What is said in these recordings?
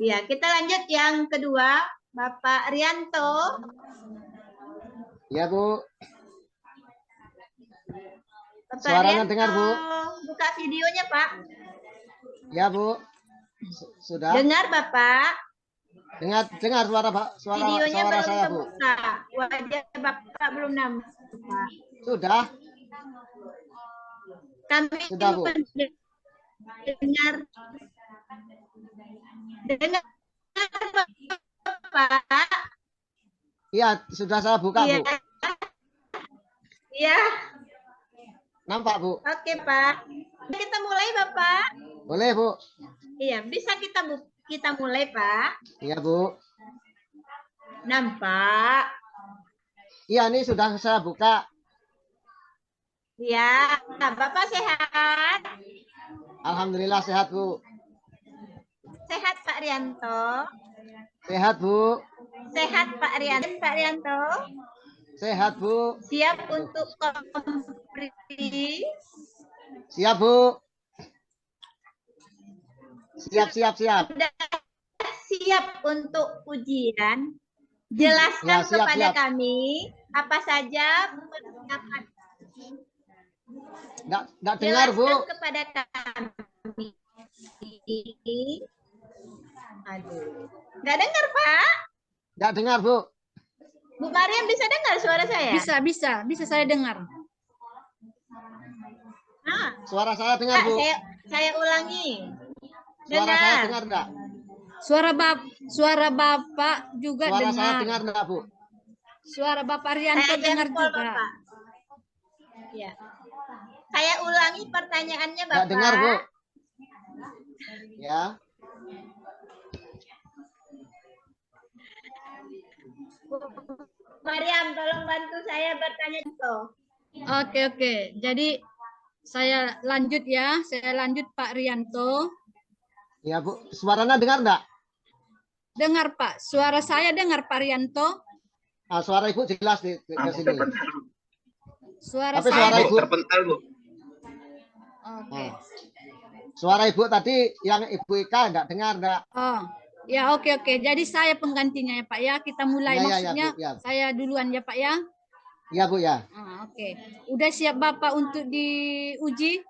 Ya, kita lanjut yang kedua, Bapak Rianto. Ya, Bu. Bapak Suaranya Rianto, dengar, Bu. buka videonya, Pak. Ya, Bu. Sudah. Dengar, Bapak. Dengar Videonya suara belum saya, Bu. terbuka. Wajah Bapak belum nampak, Pak. Sudah. Kami Sudah, Bu. dengar Bapak. Iya, sudah saya buka, Iya. Bu. Iya. Nampak, Bu? Oke, Pak. Kita mulai, Bapak. Boleh, Bu. Iya, bisa kita mulai, Pak. Iya, Bu. Nampak. Iya, ini sudah saya buka. Iya, Bapak sehat? Alhamdulillah sehat, Bu. Sehat, Pak Rianto? Sehat, Bu. Sehat, Pak Rianto? Sehat, Bu. Siap untuk kompetisi? Siap, Bu. Siap. Sudah siap untuk ujian? Jelaskan Ya, siap. kami apa saja persiapan. Nggak dengar, Bu. Jelaskan kepada kami. Aduh. Nggak dengar, Pak? Nggak dengar, Bu. Bu Mariam bisa dengar suara saya? Bisa saya dengar. Nah, Suara saya dengar, Bu. Saya ulangi. Suara saya dengar enggak? Suara Bapak juga Suara dengar. saya dengar enggak, Bu? Suara Bapak Rianto dengar juga. Bapak. Ya. Saya ulangi pertanyaannya, Bapak. Enggak dengar, Bu. Ya. Mariam, tolong bantu saya bertanya itu. Oke. Jadi saya lanjut ya. Saya lanjut Pak Rianto. Ya, Bu. Suaranya dengar enggak? Dengar, Pak. Suara saya dengar, Pak Rianto. Suara Ibu jelas di sini. Suara Tapi saya suara Ibu terpental, Bu. Oke. Suara Ibu tadi yang Ibu Ika enggak dengar enggak? Oh, ya oke. Jadi saya penggantinya ya Pak ya. Kita mulai Ya, maksudnya Bu, ya. saya duluan ya Pak ya. Iya, Bu, ya. Oke. Udah siap Bapak untuk diuji?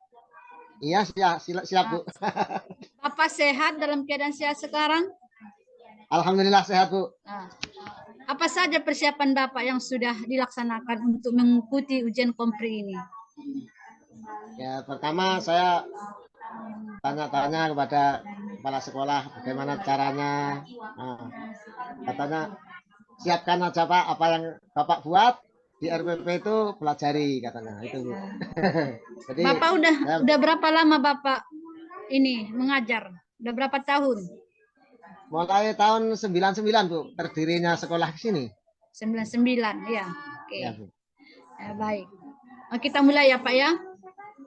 Iya, siap, Bu. Bapak sehat, dalam keadaan sehat sekarang? Alhamdulillah sehat, Bu. Apa saja persiapan Bapak yang sudah dilaksanakan untuk mengikuti ujian kompre ini? Ya, pertama saya tanya-tanya kepada kepala sekolah bagaimana caranya. Katanya siapkan aja, Pak, apa yang Bapak buat di RPP itu pelajari, katanya itu, Bu. Jadi Bapak udah berapa lama Bapak ini mengajar? Udah berapa tahun? Mulai tahun 99, Bu, terdirinya sekolah di sini. 99, ya. Oke. Ya, Bu. Ya, baik. Kita mulai ya Pak ya.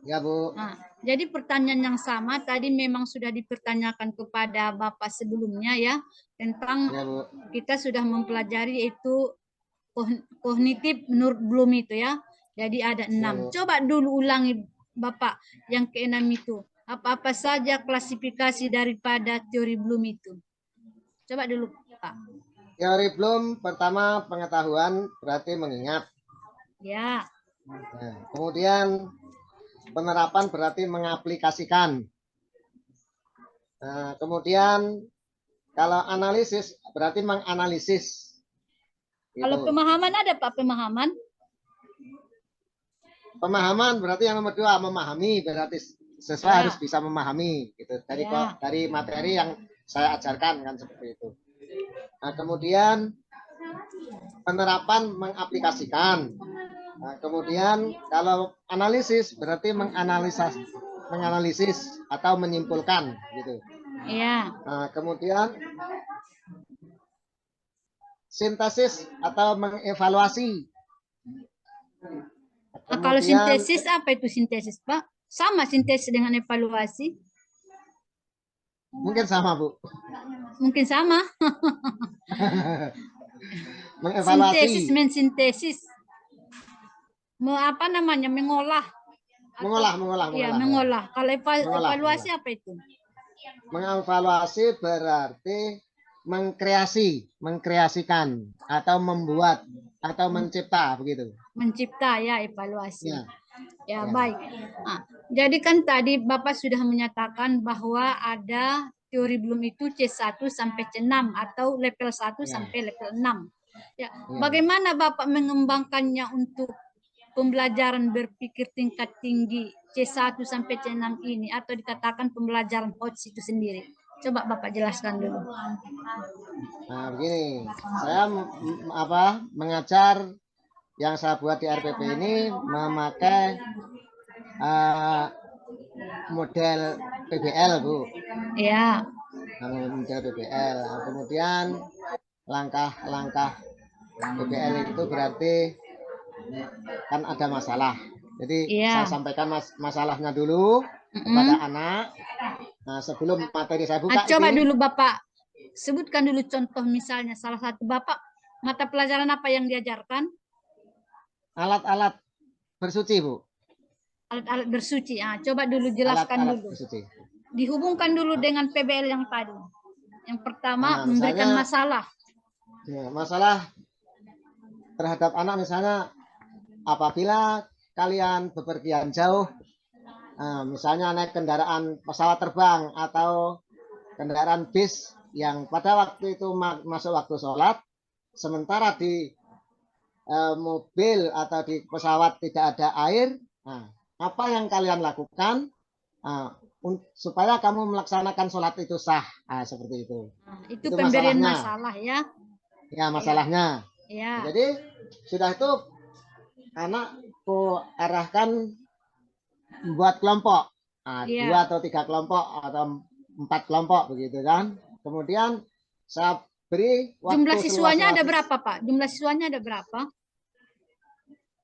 Ya, Bu. Jadi pertanyaan yang sama tadi memang sudah dipertanyakan kepada Bapak sebelumnya ya, tentang Ya, Bu. kita sudah mempelajari itu kognitif menurut Bloom itu ya. Jadi ada 6. Ya, coba dulu ulangi Bapak yang ke-6 itu. Apa-apa saja klasifikasi daripada teori Bloom itu. Coba dulu Pak. Teori Bloom pertama pengetahuan berarti mengingat. Ya. Nah, kemudian penerapan berarti mengaplikasikan. Nah, kemudian kalau analisis berarti menganalisis. Kalau Gitu. pemahaman ada Pak, pemahaman? Pemahaman berarti yang nomor 2, memahami, berarti siswa harus bisa memahami gitu dari materi yang saya ajarkan, kan seperti itu. Nah, kemudian penerapan mengaplikasikan. Nah, kemudian kalau analisis berarti menganalisis atau menyimpulkan gitu. Iya. Nah, kemudian sintesis atau mengevaluasi. Kalau sintesis apa itu sintesis, Pak? Sama sintesis dengan evaluasi? Mungkin sama, Bu. Mungkin sama. Mengevaluasi. Sintesis, mensintesis. Apa namanya? Mengolah. Mengolah. Iya, mengolah. Kalau Mengolah. evaluasi apa itu? mengevaluasi berarti mengkreasikan atau membuat atau mencipta begitu. Mencipta ya, evaluasi. Ya, Ya, ya. baik. Nah, jadi kan tadi Bapak sudah menyatakan bahwa ada teori Bloom itu C1 sampai C6 atau level 1 Ya. sampai level 6. Ya, Ya. bagaimana Bapak mengembangkannya untuk pembelajaran berpikir tingkat tinggi C1 sampai C6 ini atau dikatakan pembelajaran HOTS itu sendiri? Coba Bapak jelaskan dulu. Nah, begini, saya mengajar yang saya buat di RPP ini memakai model PBL, Bu. Ya. Model PBL. Nah, kemudian langkah-langkah PBL itu berarti kan ada masalah. Jadi saya sampaikan masalahnya dulu kepada anak. Nah, sebelum materi saya buka coba ini, dulu Bapak sebutkan dulu contoh misalnya salah satu Bapak mata pelajaran apa yang diajarkan? Alat-alat bersuci, Bu. Alat-alat bersuci. Ah, coba dulu jelaskan Alat-alat dulu. bersuci. Dihubungkan dulu dengan PBL yang tadi. Yang pertama memberikan masalah. Ya, masalah terhadap anak misalnya apabila kalian bepergian jauh, misalnya naik kendaraan pesawat terbang atau kendaraan bis yang pada waktu itu masuk waktu sholat, sementara di mobil atau di pesawat tidak ada air, apa yang kalian lakukan supaya kamu melaksanakan sholat itu sah, seperti itu. Itu pemberian masalah ya. Ya, masalahnya. Ya. Jadi sudah itu anakku arahkan membuat kelompok, 2 atau 3 kelompok atau 4 kelompok begitu kan. Kemudian saya beri waktu. Jumlah siswanya ada berapa, Pak? Jumlah siswanya ada berapa?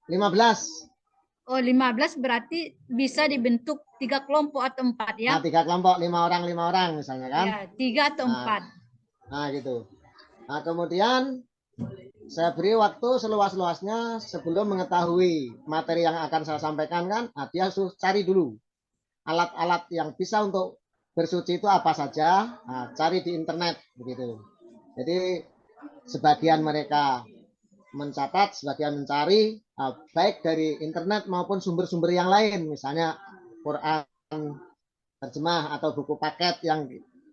15. Oh, 15 berarti bisa dibentuk 3 kelompok atau 4 ya? Nah, 3 kelompok, 5 orang misalnya kan. Ya, 3 atau 4. Nah, gitu. Nah, kemudian saya beri waktu seluas-luasnya sebelum mengetahui materi yang akan saya sampaikan kan. Dia harus cari dulu alat-alat yang bisa untuk bersuci itu apa saja. Cari di internet begitu. Jadi sebagian mereka mencatat, sebagian mencari baik dari internet maupun sumber-sumber yang lain, misalnya Quran terjemah atau buku paket yang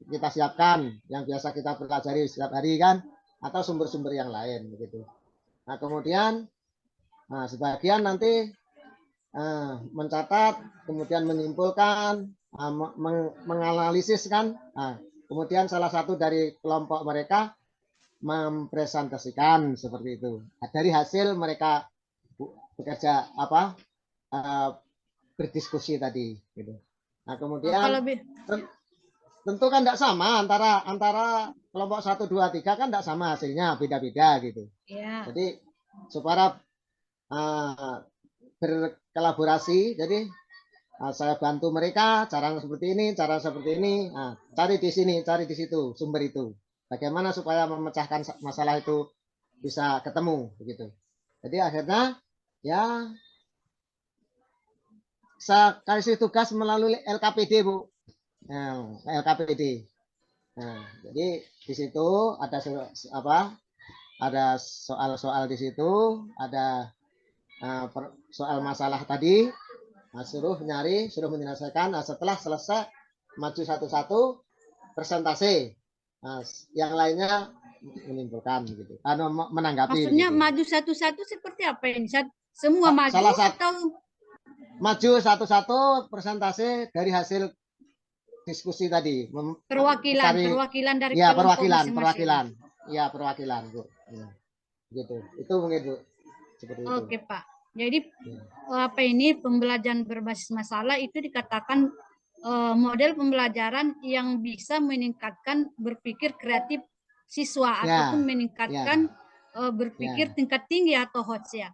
kita siapkan, yang biasa kita pelajari setiap hari kan, atau sumber-sumber yang lain begitu. Nah, kemudian sebagian nanti mencatat, kemudian menyimpulkan, menganalisis kan. Kemudian salah satu dari kelompok mereka mempresentasikan seperti itu. Dari hasil mereka bekerja berdiskusi tadi gitu. Nah, kemudian tentu kan tidak sama antara kelompok 1, 2, 3 kan tidak sama hasilnya, beda-beda gitu. Ya. Jadi supaya berkolaborasi, jadi saya bantu mereka cara seperti ini, cari di sini, cari di situ sumber itu. Bagaimana supaya memecahkan masalah itu bisa ketemu begitu. Jadi akhirnya ya saya kasih tugas melalui LKPD, Bu. LKPD. Nah, jadi di situ ada ada soal-soal di situ, ada soal masalah tadi, suruh nyari, suruh menyelesaikan. Setelah selesai maju satu-satu presentasi, yang lainnya menimbulkan gitu, menanggapi. Maksudnya gitu. maju satu-satu seperti apa ini? Semua maju atau maju satu-satu presentasi dari hasil diskusi tadi. Perwakilan dari ya, kelompok perwakilan. Ya, perwakilan, Bu. Ya. Gitu. Itu mungkin, Bu. Seperti itu. Oke, Pak. Jadi apa ini pembelajaran berbasis masalah itu dikatakan model pembelajaran yang bisa meningkatkan berpikir kreatif siswa ataupun meningkatkan berpikir tingkat tinggi atau HOTS ya.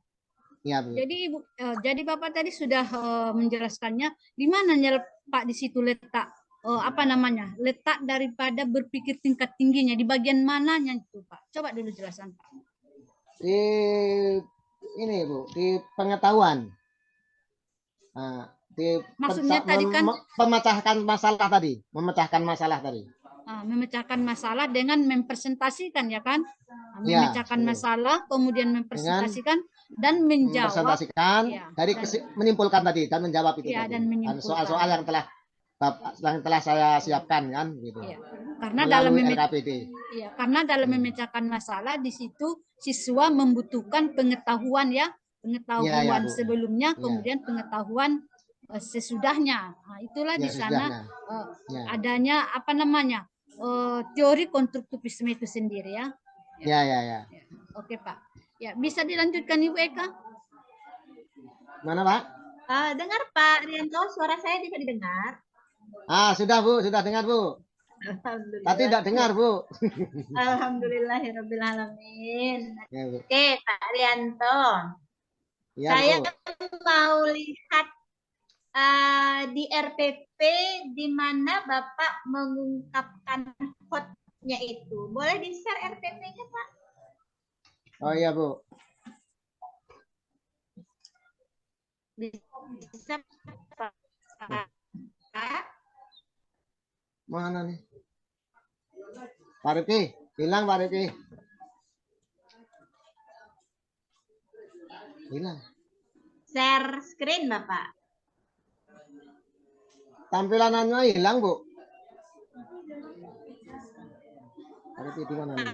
Ya, jadi Bapak tadi sudah menjelaskannya di mananya Pak di situ letak letak daripada berpikir tingkat tingginya di bagian mananya itu Pak. Coba dulu jelaskan Pak. Ini Bu, di pengetahuan. Maksudnya tadi kan memecahkan masalah tadi, memecahkan masalah dengan mempresentasikan ya kan. Ya, Memecahkan betul. masalah, kemudian mempresentasikan dan menjawab. Mempresentasikan Ya, menimpulkan tadi dan menjawab itu ya, tadi. dan menyimpulkan. Soal-soal yang telah saya siapkan kan gitu. Ya, karena dalam memecahkan masalah di situ siswa membutuhkan pengetahuan ya, pengetahuan sebelumnya, kemudian pengetahuan sesudahnya. Nah, itulah di sana adanya apa namanya teori konstruktivisme itu sendiri ya. Ya. Oke Pak. Ya, bisa dilanjutkan Ibu Eka? Mana Pak? Dengar Pak Rianto, suara saya bisa didengar? Sudah Bu, sudah dengar Bu. Alhamdulillah. Tadi tidak dengar Bu. Alhamdulillahirobbilalamin. Ya, Bu. Oke Pak Rianto, Ya, saya Bu. mau lihat di RPP di mana Bapak mengungkapkan hotnya itu. Boleh di-share RPP-nya Pak? Oh iya Bu. Bisa Pak? Mana nih? Pak Rifki, hilang Pak Rifki. Hilang. Share screen Bapak. Tampilanannya hilang Bu. Pak Rifki di mana nih?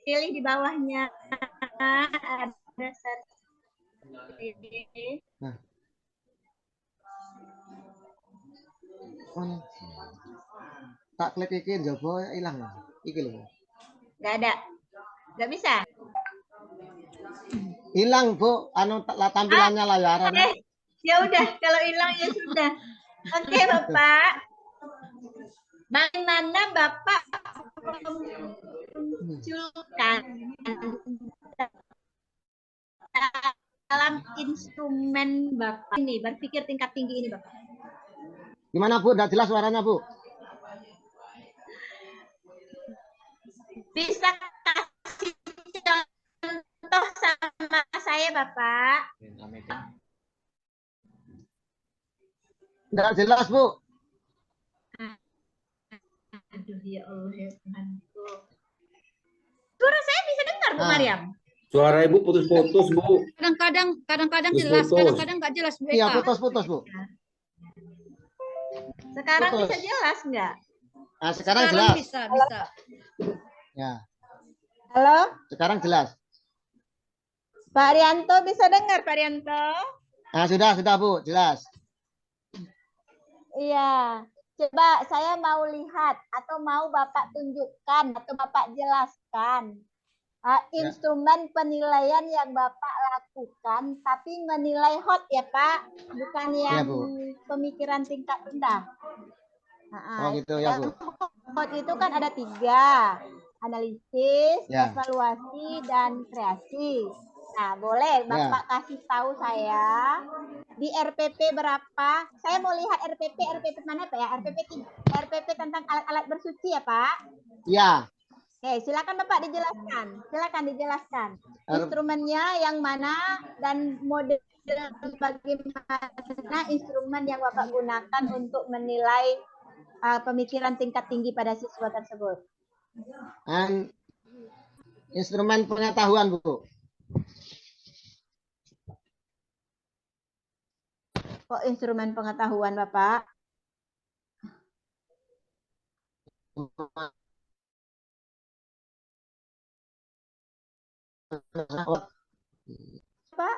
Pilih di bawahnya ada share screen. Nah. Mana? Tak klik iki njaba hilang. Iki lho. Nggak ada. Nggak bisa. Hilang Bu, tampilannya layar. Ya udah, kalau hilang ya sudah. Oke Bapak. Bagaimana Bapak memunculkan dalam instrumen Bapak ini, berpikir tingkat tinggi ini Bapak? Gimana Bu? Nggak jelas suaranya Bu. Bisa kasih contoh sama saya Bapak? Nggak jelas Bu. Aduh ya Allah ya Tuhanku. Suara saya bisa dengar Bu Mariam? Suara Ibu putus-putus Bu. Kadang-kadang jelas, kadang-kadang nggak jelas Bu Eka. Iya putus-putus Bu. Sekarang putus. bisa jelas nggak? Nah, sekarang jelas. Bisa. Ya. Halo? Sekarang jelas. Pak Rianto bisa dengar Pak Rianto? Sudah Bu, jelas. Iya. Coba saya mau lihat atau mau Bapak tunjukkan atau Bapak jelaskan instrumen penilaian yang Bapak lakukan, tapi menilai hot ya Pak, bukan yang pemikiran tingkat rendah. Gitu ya Bu. Hot itu kan ada 3, analisis, evaluasi, dan kreasi. Nah, boleh Bapak kasih tahu saya di RPP berapa? Saya mau lihat RPP mana Pak ya? RPP tentang alat-alat bersuci ya Pak? Iya. Oke, silakan Bapak dijelaskan. Instrumennya yang mana dan model bagaimana instrumen yang Bapak gunakan untuk menilai pemikiran tingkat tinggi pada siswa tersebut. Instrumen pengetahuan Bu. Kok instrumen pengetahuan Bapak? Pak?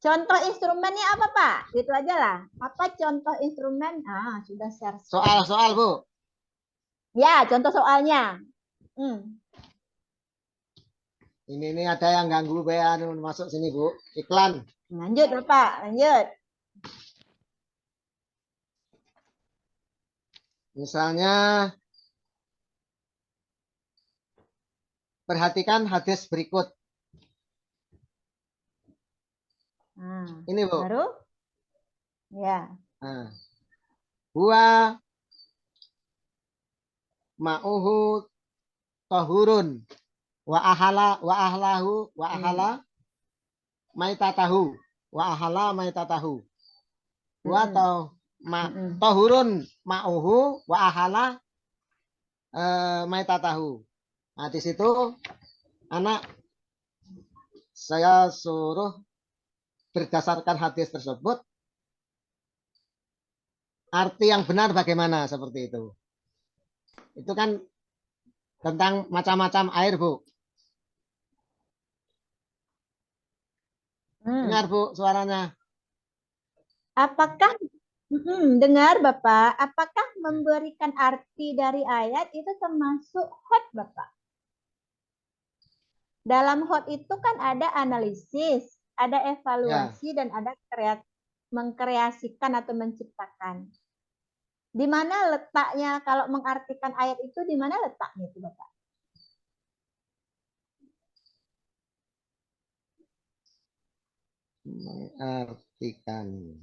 Contoh instrumennya apa Pak? Gitu aja lah. Apa contoh instrumen? Sudah share. Soal Bu. Ya, contoh soalnya. Ini ada yang ganggu masuk sini Bu. Iklan. Lanjut Bapak, lanjut. Misalnya perhatikan hadis berikut. Ini Bu. Baru? Ya. Huwa ma'uhu tahurun wa ahlahu wa ahala maitatahu. wa ahala maitatahu. Wa tahurun ma'uhu wa ahala maitatahu. Nah, di situ anak saya suruh berdasarkan hadis tersebut arti yang benar bagaimana seperti itu. Itu kan tentang macam-macam air, Bu. Dengar, Bu, suaranya. Apakah dengar Bapak, apakah memberikan arti dari ayat itu termasuk hot Bapak? Dalam hot itu kan ada analisis, ada evaluasi, dan ada mengkreasikan atau menciptakan. Di mana letaknya kalau mengartikan ayat itu, di mana letaknya itu Bapak? Mengartikan.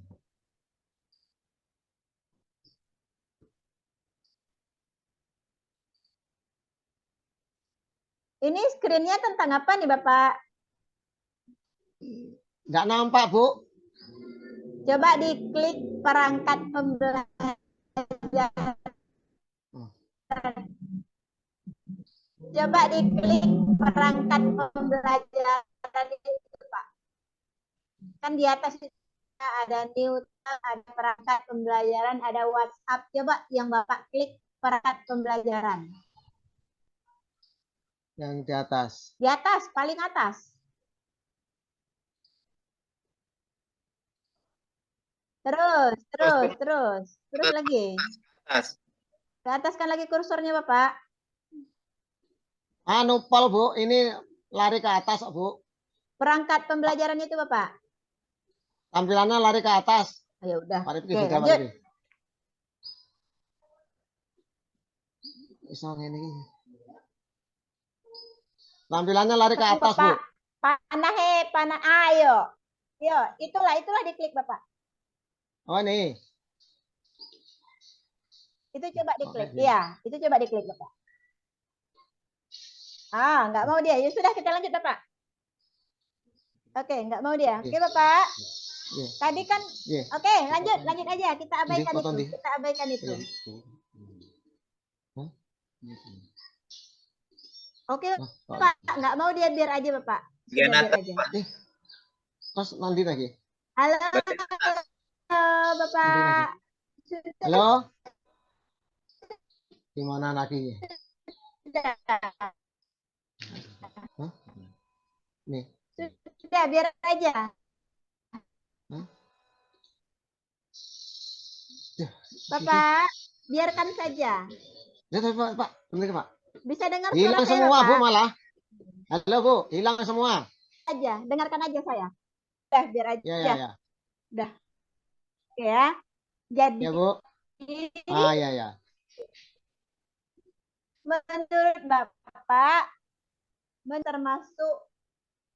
Ini screen-nya tentang apa nih Bapak? Nggak nampak, Bu. Coba diklik perangkat pembelajaran. Coba diklik perangkat pembelajaran itu, Pak. Kan di atas itu ada Newton, ada perangkat pembelajaran, ada WhatsApp. Coba yang Bapak klik perangkat pembelajaran. Yang di atas. Di atas, paling atas. Terus lagi. Ke atas kan lagi kursornya Bapak. Nupal, Bu, ini lari ke atas, Bu. Perangkat pembelajaran itu Bapak. Tampilannya lari ke atas. Ya udah. Oke, lanjut. Tampilannya lari ke atas, Bu. Panah, ayo. Yo, itulah diklik Bapak. Oh, ini. Itu coba diklik. Iya, itu coba diklik Bapak. Nggak mau dia. Ya sudah, kita lanjut Bapak. Oke, nggak mau dia. Oke Bapak. Tadi kan, oke, lanjut aja. Kita abaikan itu. Oke, Pak, nggak mau dia, biar aja Bapak. Biar aja. Terus nanti lagi. Halo, Bapak. Halo. Gimana lagi? Nih. Sudah, biar aja. Bapak, biarkan saja. Ya, Pak. Benar, Pak. Bisa dengar hilang suara semua, saya, Bu, malah. Halo, Bu. Hilang semua. Dengarkan aja saya. Udah, biar aja. Ya. Udah. Oke ya. Jadi. Ya, Bu. Ya. Menurut Bapak, termasuk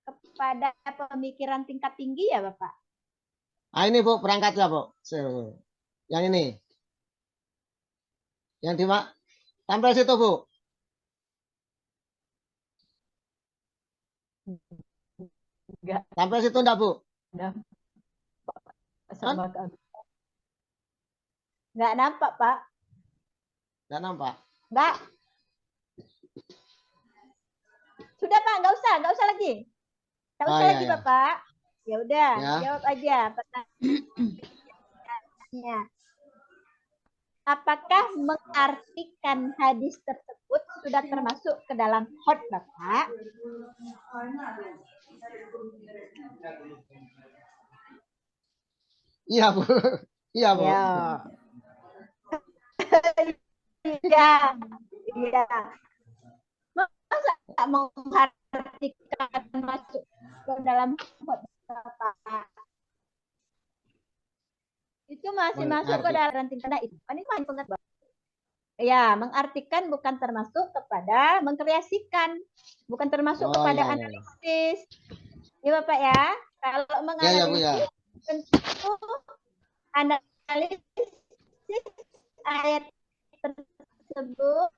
kepada pemikiran tingkat tinggi ya, Bapak? Ini, Bu, perangkatnya, Bu. Yang ini. Yang di tampil situ, Bu. Enggak. Tampil situ enggak, Bu? Enggak nampak, Pak. Enggak nampak. Enggak. Sudah, Pak, enggak usah lagi. Enggak usah lagi, Bapak. Ya udah, jawab aja pertanyaannya. Apakah mengartikan hadis tersebut sudah termasuk ke dalam hot, Bapak? Iya, Bu. Iya, Bu. Iya. Masa mengartikan masuk ke dalam hot, Bapak? Itu masih masuk ke dalam tingkatan itu. Kan itu hanya pengertian. Ya, mengartikan bukan termasuk kepada mengkreasikan, bukan termasuk kepada analisis. Ya Bapak ya, kalau menganalisis tentu analisis ayat tersebut,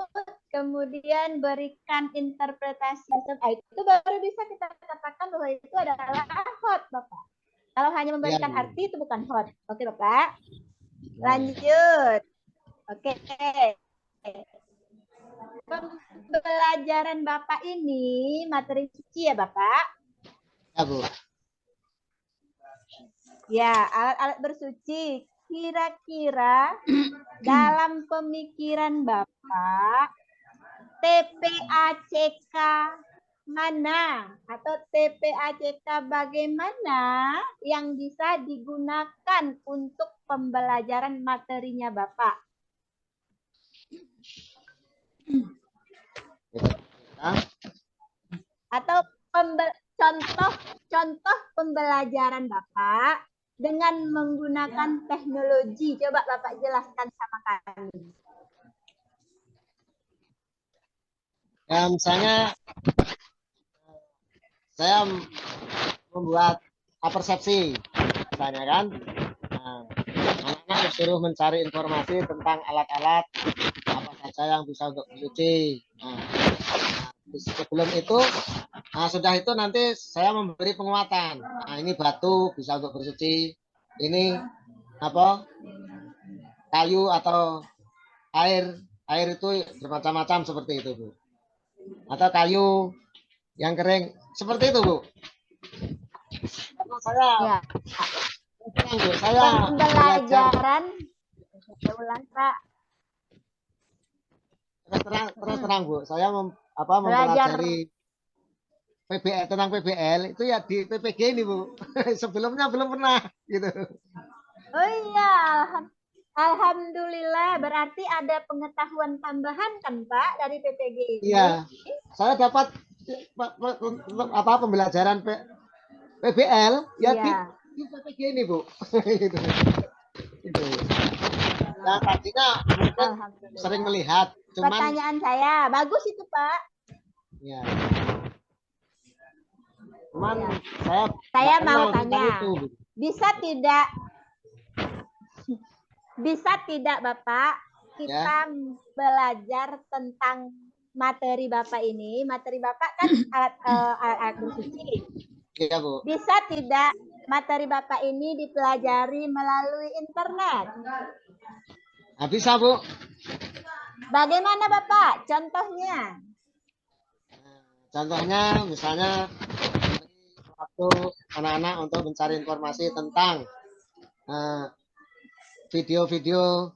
kemudian berikan interpretasi itu baru bisa kita katakan bahwa itu adalah hot, Bapak. Kalau hanya memberikan Ya. arti itu bukan hot. Oke, Bapak. Lanjut. Oke. Pembelajaran Bapak ini materi suci ya, Bapak? Ya, Bu. Ya, alat-alat bersuci. Kira-kira dalam pemikiran Bapak, TPACK mana atau TPACK bagaimana yang bisa digunakan untuk pembelajaran materinya Bapak? Atau contoh pembelajaran Bapak dengan menggunakan teknologi. Coba Bapak jelaskan sama kami. Ya, misalnya saya membuat persepsi, misalnya kan, anak-anak disuruh mencari informasi tentang alat-alat apa saja yang bisa untuk bersuci. Sebelum itu, sudah itu nanti saya memberi penguatan. Nah, ini batu bisa untuk bersuci, ini apa, kayu atau air itu bermacam-macam seperti itu, Bu. Atau kayu yang kering seperti itu, Bu. Saya pembelajaran ulang, Pak. Terus terang, Bu. Saya mempelajari PBL, tentang PBL itu ya di PPG ini, Bu. Sebelumnya belum pernah gitu. Oh iya, alhamdulillah, berarti ada pengetahuan tambahan kan Pak dari PPG ini? Iya, saya dapat pembelajaran PBL ya iya. Di PPG ini, Bu. Gitu. Nah, tadinya sering melihat. Cuman... Pertanyaan saya, bagus itu Pak. Ya. Cuman saya mau tanya, itu. Bisa tidak Bapak kita belajar tentang materi Bapak ini? Materi Bapak kan alat bersuci. Iya, Bu. Bisa tidak materi Bapak ini dipelajari melalui internet? Nah, bisa, Bu. Bagaimana Bapak? Contohnya? Contohnya misalnya waktu anak-anak untuk mencari informasi tentang video-video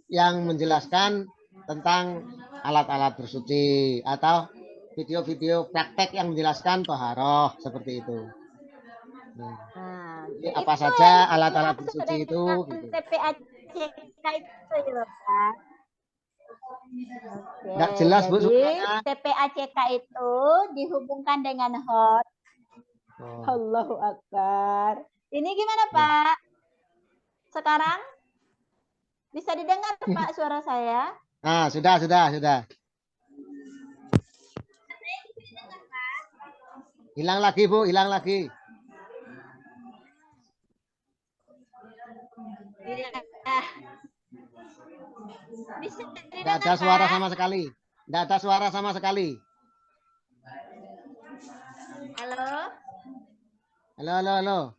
yang menjelaskan tentang alat-alat bersuci atau video-video praktek yang menjelaskan toharoh seperti itu. Apa saja alat-alat bersuci itu? Gitu. TPACK itu ya Bapak. Nggak jelas, Bu. TPACK itu dihubungkan dengan hot. Allahu Akbar. Ini gimana Pak? Sekarang bisa didengar Pak suara saya? Nah, sudah. Hilang lagi, Bu, hilang lagi. Tidak ada suara sama sekali. Tidak ada suara sama sekali. Halo? Halo.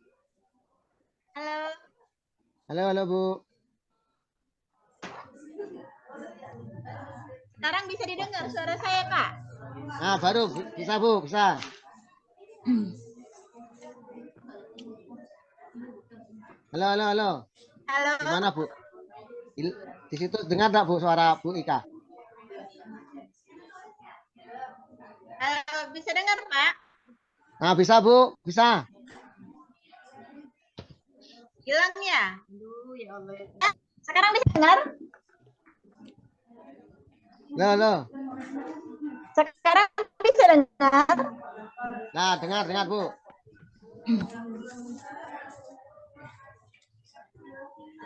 Halo, Bu. Sekarang bisa didengar suara saya, Pak? Nah, baru bisa, Bu, bisa. Halo. Gimana, Bu? Di situ dengar enggak, Bu, suara Bu Ika? Bisa dengar, Pak? Nah, bisa, Bu, bisa. Hilang ya? Aduh, ya Allah. Sekarang bisa dengar? Halo. Sekarang bisa dengar? Nah, dengar, Bu.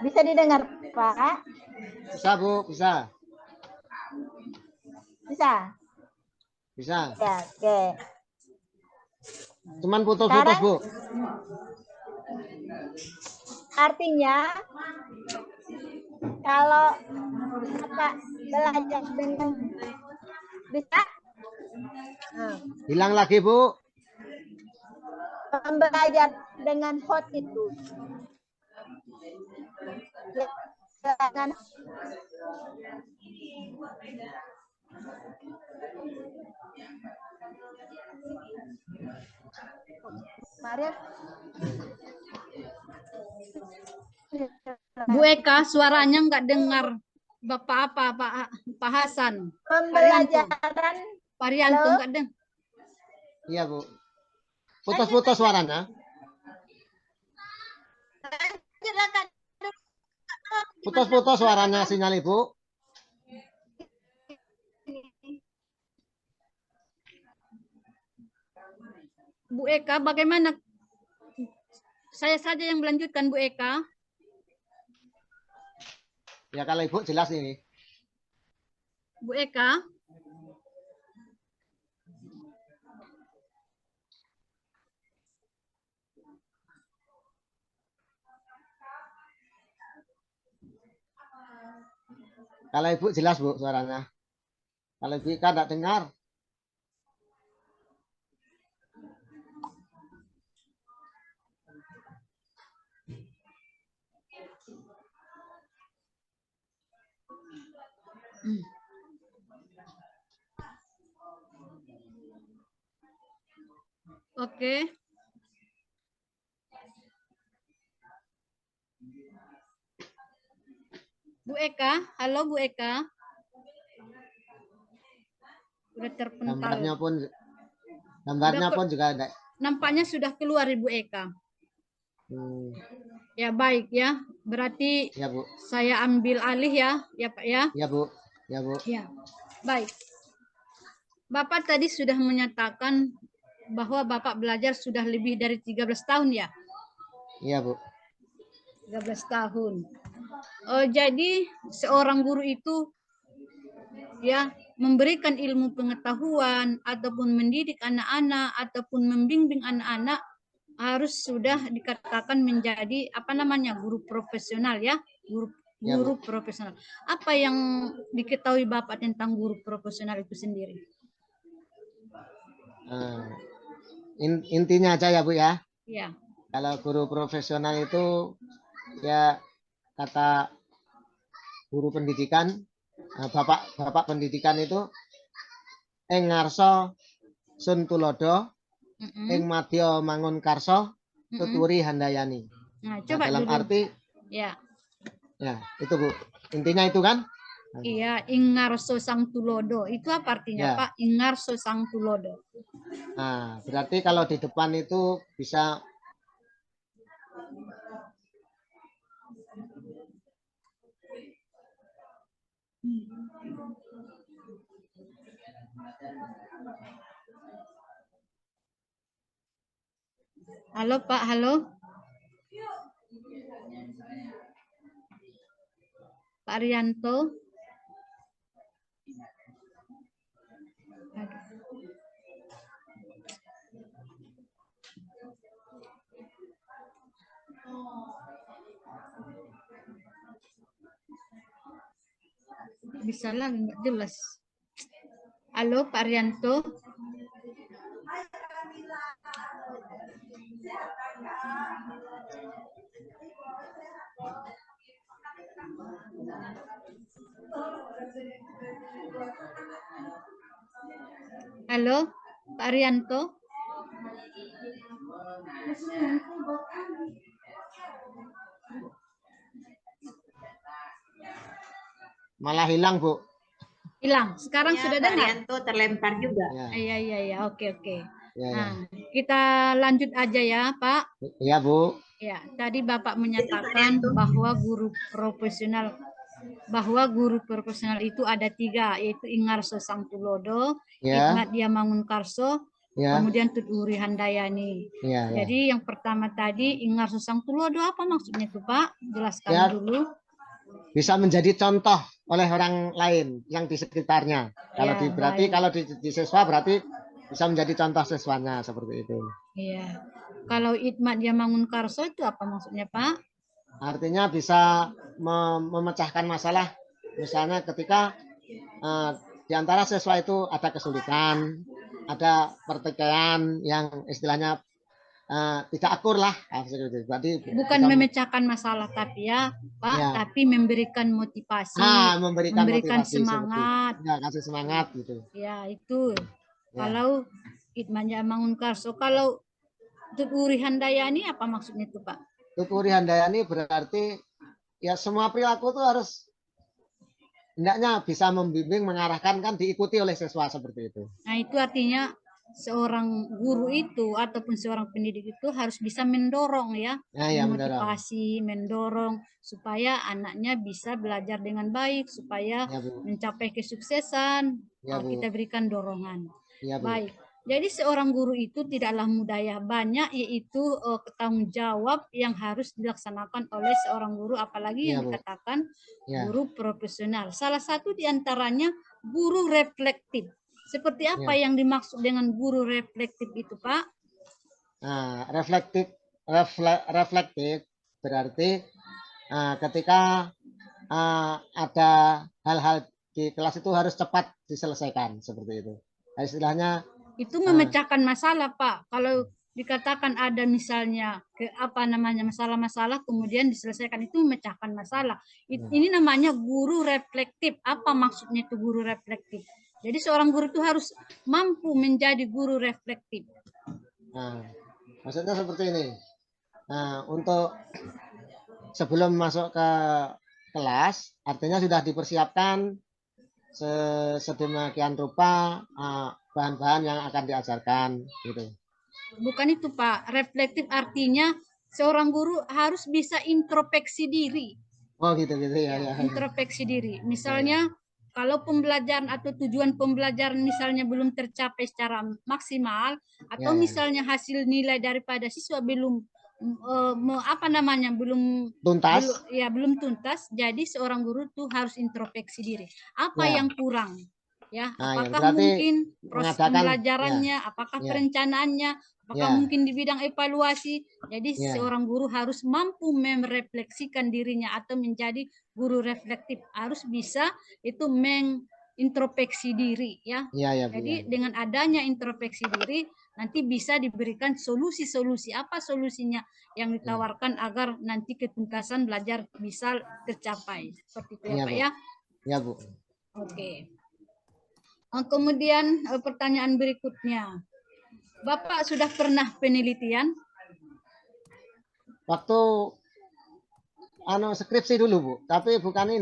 Bisa didengar, Pak? Bisa, Bu, bisa. Bisa? Ya, oke. Cuman putus-putus, Bu. Artinya, kalau Bapak belajar dengan bisa? Hilang lagi, Bu. Belajar dengan hot itu. Jangan Maria. Bu Eka, suaranya nggak dengar. Bapak apa, Pak Hasan? Pembelajaran. Parianto nggak dengar. Iya, Bu. Putus-putus suaranya. Putus-putus suaranya sinyal Ibu. Bu Eka, bagaimana? Saya saja yang melanjutkan, Bu Eka. Ya, kalau Ibu jelas ini. Bu Eka. Kalau Ibu jelas, Bu, suaranya. Kalau Ibu Ika tidak dengar. Oke. Bu Eka, halo Bu Eka. Udah terpental. Gambarnya pun juga ada. Nampaknya sudah keluar Ibu Eka. Ya baik ya. Berarti ya, Bu. Saya ambil alih ya Pak ya. Ya, Bu. Ya, Bu. Ya. Baik. Bapak tadi sudah menyatakan bahwa Bapak belajar sudah lebih dari 13 tahun ya? Iya, Bu. 13 tahun. Jadi seorang guru itu ya memberikan ilmu pengetahuan ataupun mendidik anak-anak ataupun membimbing anak-anak harus sudah dikatakan menjadi guru profesional ya, guru profesional. Apa yang diketahui Bapak tentang guru profesional itu sendiri? Intinya aja ya, Bu ya. Ya. Kalau guru profesional itu ya kata guru pendidikan, bapak pendidikan itu ngarso sun tulodo, madya mangun karso, tuturi handayani. Nah, coba dalam dulu. arti ya itu Bu, intinya itu kan. Iya, ingarso sang tulodo. Itu apa artinya, Pak? Ingarso sang tulodo. Nah, berarti kalau di depan itu bisa Halo, Pak. Halo. Pak Rianto. Bisa lah, nggak jelas. Halo, Pak Rianto. Halo, Pak Rianto. malah hilang, Bu. Hilang. Sekarang ya, sudah dengar. Rianto terlempar juga. Iya. Oke. Ya. Nah, kita lanjut aja ya, Pak. Iya, Bu. Ya, tadi Bapak menyatakan bahwa guru profesional itu ada 3, yaitu Ingarso Sang Tulodo, Hikmat Dia Mangunkarso, kemudian Tuturi Handayani. Jadi yang pertama tadi Ingarso Sang Tulodo apa maksudnya itu, Pak? Jelaskan dulu. Bisa menjadi contoh oleh orang lain yang di sekitarnya. Kalau berarti kalau di siswa berarti bisa menjadi contoh siswanya seperti itu. Iya. Kalau Hikmat Dia Mangunkarso itu apa maksudnya, Pak? Artinya bisa memecahkan masalah. Misalnya ketika di antara siswa itu ada kesulitan, ada pertikaian yang istilahnya tidak akur lah. Berarti bukan memecahkan masalah tapi ya Pak, ya. tapi memberikan motivasi, memberikan motivasi semangat, ya, kasih semangat gitu ya itu ya. Kalau Itmanja Mangunkarso, kalau Tuturi Handayani apa maksudnya itu Pak? Tuturi Handayani berarti ya semua perilaku itu harus hendaknya bisa membimbing, mengarahkan, kan diikuti oleh siswa seperti itu. Nah itu artinya seorang guru itu ataupun seorang pendidik itu harus bisa mendorong ya, memotivasi, mendorong supaya anaknya bisa belajar dengan baik, supaya mencapai kesuksesan. Kita berikan dorongan. Baik. Jadi seorang guru itu tidaklah mudah ya, banyak yaitu tanggung jawab yang harus dilaksanakan oleh seorang guru, apalagi yang dikatakan guru profesional. Salah satu diantaranya guru reflektif. Seperti apa yang dimaksud dengan guru reflektif itu, Pak? Nah, reflektif berarti ketika ada hal-hal di kelas itu harus cepat diselesaikan seperti itu. Nah, istilahnya itu memecahkan masalah, Pak. Kalau dikatakan ada misalnya masalah-masalah kemudian diselesaikan, itu memecahkan masalah. Ini namanya guru reflektif. Apa maksudnya itu guru reflektif? Jadi seorang guru itu harus mampu menjadi guru reflektif. Nah, maksudnya seperti ini. Nah, untuk sebelum masuk ke kelas, artinya sudah dipersiapkan sedemikian rupa bahan-bahan yang akan diajarkan gitu. Bukan itu Pak, reflektif artinya seorang guru harus bisa introspeksi diri. Oh gitu ya. Introspeksi diri. Misalnya kalau pembelajaran atau tujuan pembelajaran misalnya belum tercapai secara maksimal, atau misalnya hasil nilai daripada siswa belum belum tuntas, jadi seorang guru tuh harus introspeksi diri. Apa yang kurang? Ya, apakah mungkin proses pembelajarannya, apakah perencanaannya, apakah mungkin di bidang evaluasi. Jadi seorang guru harus mampu merefleksikan dirinya atau menjadi guru reflektif, harus bisa itu mengintrospeksi diri ya. Jadi dengan adanya introspeksi diri nanti bisa diberikan solusi-solusi. Apa solusinya yang ditawarkan agar nanti ketuntasan belajar bisa tercapai. Seperti itu ya Pak ya. Ya Bu. Oke. Kemudian pertanyaan berikutnya. Bapak sudah pernah penelitian? Waktu skripsi dulu Bu, tapi bukan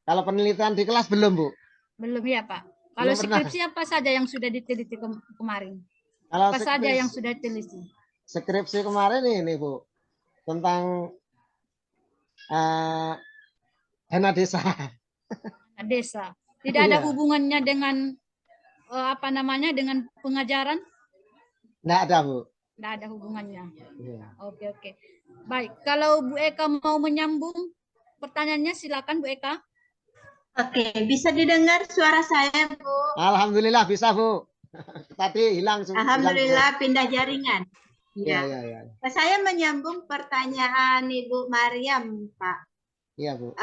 kalau penelitian di kelas belum Bu. Belum ya Pak. Kalau skripsi apa saja yang sudah diteliti kemarin? Apa saja yang sudah diteliti? Skripsi kemarin ini Bu, tentang dana desa. Desa. Tidak ada hubungannya dengan dengan pengajaran? Tidak ada Bu. Tidak ada hubungannya. Oke. Baik, kalau Bu Eka mau menyambung pertanyaannya, silakan Bu Eka. Oke, bisa didengar suara saya Bu? Alhamdulillah bisa Bu. Tadi hilang. Alhamdulillah pindah jaringan. Ya. Saya menyambung pertanyaan Ibu Mariam Pak. Iya Bu.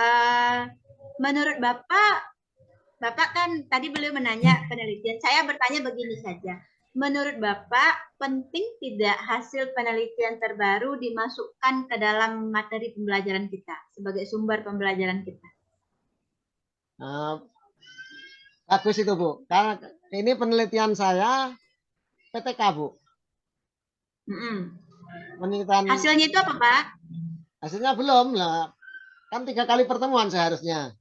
Menurut Bapak kan tadi beliau menanya penelitian. Saya bertanya begini saja. Menurut Bapak, penting tidak hasil penelitian terbaru dimasukkan ke dalam materi pembelajaran kita sebagai sumber pembelajaran kita? Bagus itu Bu. Karena ini penelitian saya PTK Bu. Penelitian. Hasilnya itu apa Pak? Hasilnya belum lah. Kan 3 kali pertemuan seharusnya.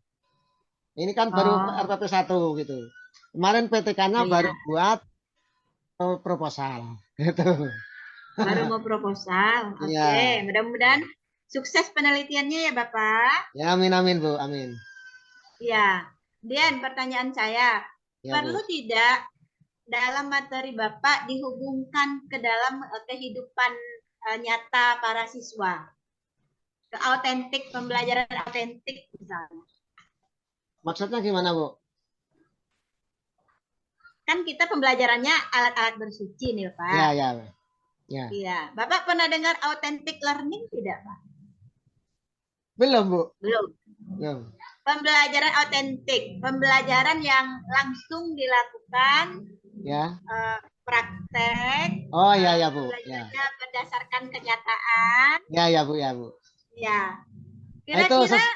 Ini kan baru RPP 1 gitu. Kemarin PTK-nya baru buat proposal gitu. Baru mau proposal. Oke. Mudah-mudahan sukses penelitiannya ya Bapak. Ya amin Bu, amin. Ya. Dan pertanyaan saya, perlu tidak dalam materi Bapak dihubungkan ke dalam kehidupan nyata para siswa? Pembelajaran autentik misalnya. Maksudnya gimana Bu? Kan kita pembelajarannya alat-alat bersuci nih Pak. Iya. Bapak pernah dengar authentic learning tidak Pak? Belum Bu. Belum. Pembelajaran autentik, pembelajaran yang langsung dilakukan praktek. Oh iya ya Bu. Ya. Belajarnya berdasarkan kenyataan. Ya Bu ya Bu. Ya. Itu Kira-kira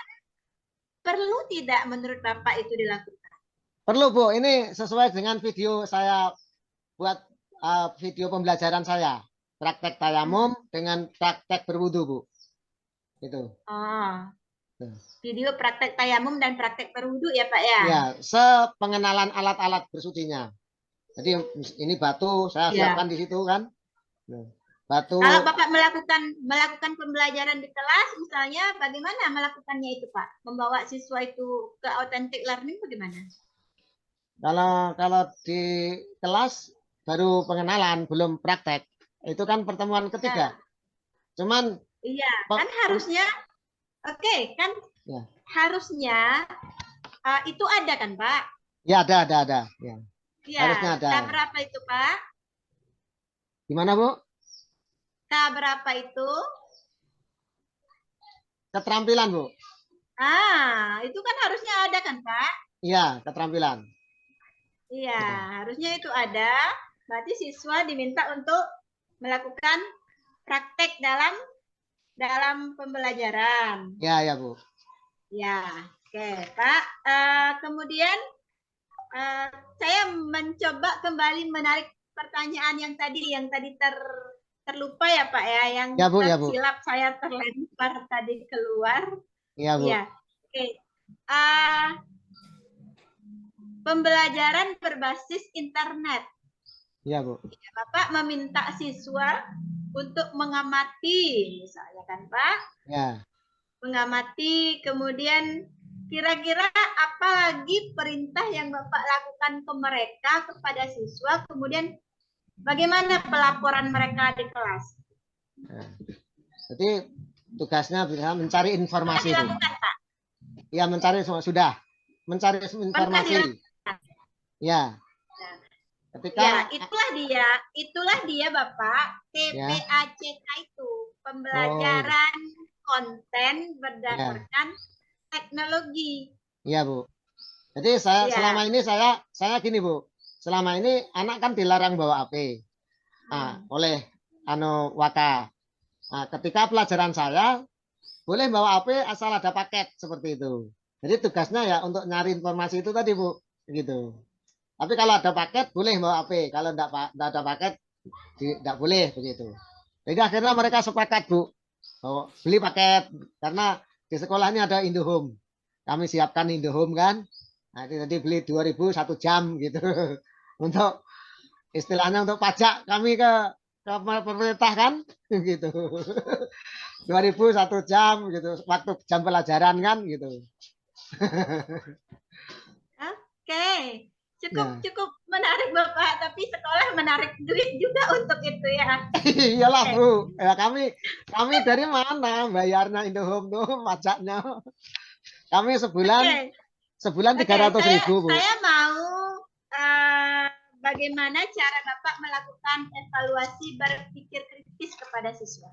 perlu tidak menurut Bapak itu dilakukan? perlu Bu. Ini sesuai dengan video saya buat video pembelajaran saya. Praktek tayamum dengan praktek berwudu Bu. Itu. Oh. Video praktek tayamum dan praktek berwudu ya Pak ya? Ya, sepengenalan alat-alat bersucinya. Jadi ini batu saya siapkan di situ kan. Batu. Kalau Bapak melakukan pembelajaran di kelas misalnya, bagaimana melakukannya itu Pak? Membawa siswa itu ke authentic learning bagaimana? Kalau di kelas baru pengenalan, belum praktek. Itu kan pertemuan ketiga. Cuman iya, kan harusnya oke, kan ya. harusnya itu ada kan Pak? Ya, ada. Ya. Ya, Harusnya ada. K berapa itu Pak? Gimana Bu? K berapa itu? Keterampilan Bu. Itu kan harusnya ada kan Pak? Iya, keterampilan. Iya, harusnya itu ada. Berarti siswa diminta untuk melakukan praktek dalam pembelajaran. Ya Bu. Ya, oke Pak. Kemudian saya mencoba kembali menarik pertanyaan yang tadi terlupa ya Pak ya, yang ya, Bu, tersilap saya terlempar tadi keluar. Iya Bu. Ya, oke. Pembelajaran berbasis internet. Iya Bu. Bapak meminta siswa untuk mengamati, misalnya kan Pak? Ya. Mengamati, kemudian kira-kira apa lagi perintah yang Bapak lakukan ke mereka, kepada siswa, kemudian bagaimana pelaporan mereka di kelas? Nah, jadi tugasnya bisa mencari informasi. Sudah dilakukan, Pak? Ya, mencari sudah. Mencari informasi. Ya. Ketika ya, itulah dia Bapak, TPACK itu, pembelajaran konten berdasarkan teknologi. Iya Bu. Jadi selama ini saya gini Bu. Selama ini anak kan dilarang bawa HP oleh Waka. Nah, ketika pelajaran saya boleh bawa HP asal ada paket seperti itu. Jadi tugasnya ya untuk nyari informasi itu tadi Bu, gitu. Tapi kalau ada paket boleh bawa HP. Kalau tidak ada paket tidak boleh begitu. Jadi akhirnya mereka sepakat Bu, beli paket karena di sekolahnya ada Indohome. Kami siapkan Indohome kan. Nah, tadi beli 2.000 1 jam gitu. Untuk istilahnya untuk pajak kami ke pemerintah kan gitu. 2.000 1 jam gitu. Waktu jam pelajaran kan gitu. Oke. Cukup menarik Bapak, tapi sekolah menarik duit juga untuk itu ya. Iyalah Bu. Ya, kami dari mana bayarnya Indohome tuh pajaknya? Kami sebulan 300.000 Bu. Saya mau bagaimana cara Bapak melakukan evaluasi berpikir kritis kepada siswa?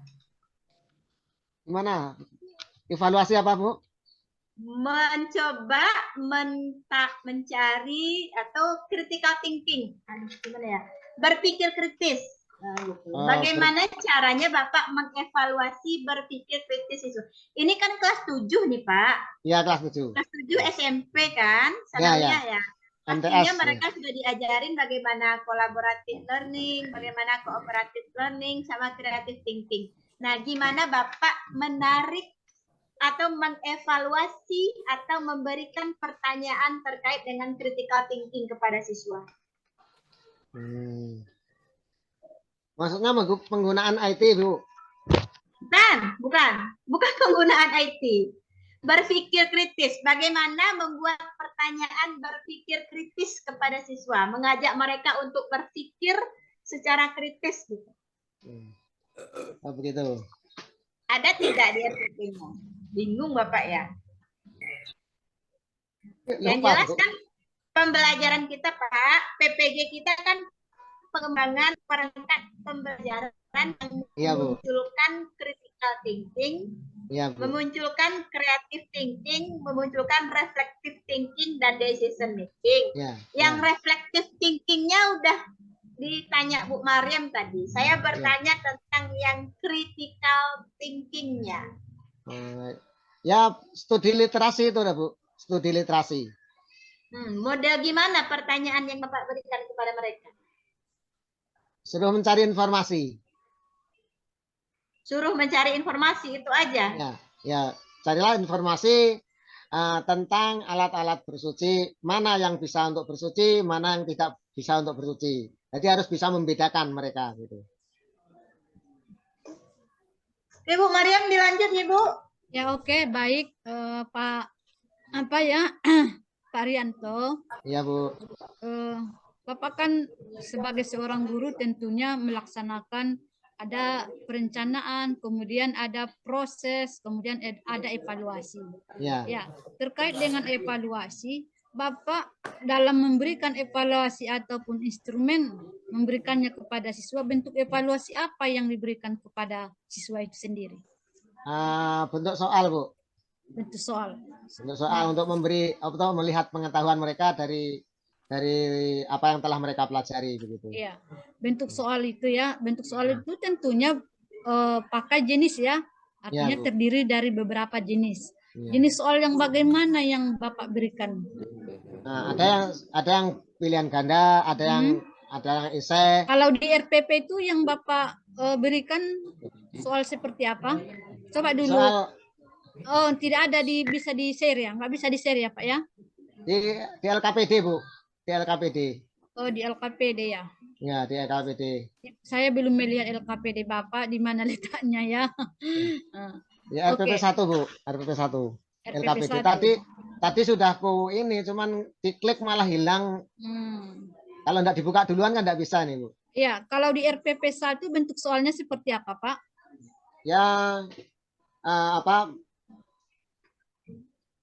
Gimana? Evaluasi apa Bu? Mencoba mencari atau critical thinking, gimana ya? Berpikir kritis. Bagaimana caranya Bapak mengevaluasi berpikir kritis itu? Ini kan kelas 7 nih Pak. Iya, kelas 7. Kelas 7 SMP kan? Sebenarnya ya. Pastinya mereka sudah diajarin bagaimana collaborative learning, bagaimana cooperative learning, sama creative thinking. Nah, gimana Bapak menarik atau mengevaluasi atau memberikan pertanyaan terkait dengan critical thinking kepada siswa? Maksudnya penggunaan IT, Bu? Bukan penggunaan IT. Berpikir kritis. Bagaimana membuat pertanyaan berpikir kritis kepada siswa, mengajak mereka untuk berpikir secara kritis gitu. Oh, begitu. Ada tidak dia RPP-nya? Bingung Bapak ya? Yang jelas kan pembelajaran kita Pak, PPG kita kan pengembangan perangkat pembelajaran yang memunculkan critical thinking, memunculkan creative thinking, memunculkan reflective thinking dan decision making. Yang reflective thinkingnya udah ditanya Bu Mariam tadi. Saya bertanya tentang yang critical thinking-nya. Ya, studi literasi itu, Bu. Studi literasi. Model gimana pertanyaan yang Bapak berikan kepada mereka? Suruh mencari informasi. Suruh mencari informasi, itu aja? Ya, carilah informasi tentang alat-alat bersuci, mana yang bisa untuk bersuci, mana yang tidak bisa untuk bersuci. Jadi harus bisa membedakan mereka gitu. Oke, Bu Mariam, dilanjut ya, Bu. Ya, oke, baik, Pak Pak Rianto. Iya, Bu. Bapak kan sebagai seorang guru tentunya melaksanakan ada perencanaan, kemudian ada proses, kemudian ada evaluasi. Ya, terkait dengan evaluasi, Bapak dalam memberikan evaluasi ataupun instrumen memberikannya kepada siswa, bentuk evaluasi apa yang diberikan kepada siswa itu sendiri? Bentuk soal, Bu. Bentuk soal. Bentuk soal untuk memberi atau melihat pengetahuan mereka dari apa yang telah mereka pelajari begitu. Iya, bentuk soal itu ya, bentuk soal itu tentunya pakai jenis ya, artinya terdiri dari beberapa jenis. Jenis soal yang bagaimana yang Bapak berikan? Nah, ada yang pilihan ganda, ada yang esai. Kalau di RPP itu yang Bapak berikan soal seperti apa? Coba dulu. Oh, tidak ada bisa di share ya? Nggak bisa di share ya, Pak ya? Di LKPD, Bu. Di LKPD. Oh, di LKPD ya? Ya, di LKPD. Saya belum melihat LKPD Bapak, di mana letaknya ya? Ya, RPP 1, Bu. RPP 1. LKPD. Tadi sudah aku ini, cuman diklik malah hilang. Kalau enggak dibuka duluan kan enggak bisa nih, Bu. Ya, kalau di RPP 1 bentuk soalnya seperti apa, Pak? Ya,